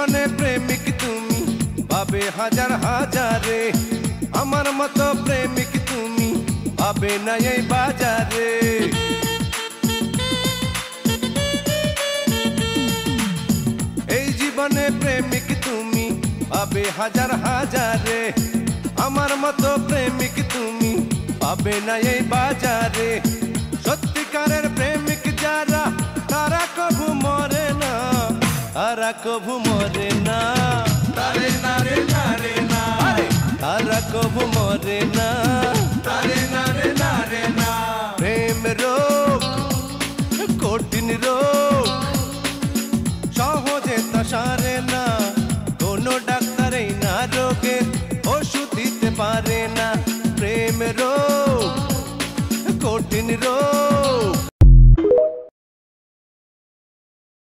জীবনে প্রেমিক তুমি পাবে হাজার হাজারে, আমার মতো প্রেমিক তুমি পাবে না এই বাজারে। এই জীবনে প্রেমিক তুমি পাবে হাজার হাজারে, আমার মতো প্রেমিক তুমি পাবে না এই বাজারে। সত্যিকারের প্রেমিক যারা তারা কভু মরে না, তারা কভু মরে না, তারে নারে নারে না, তারা কভু মরে না, তারে নারে নারে না। প্রেম রোগ কঠিন রোগ, সহজে তা সারে না, কোনো ডাক্তারই না রোগের ওষুধ দিতে পারে না। প্রেম রোগ কঠিন রোগ,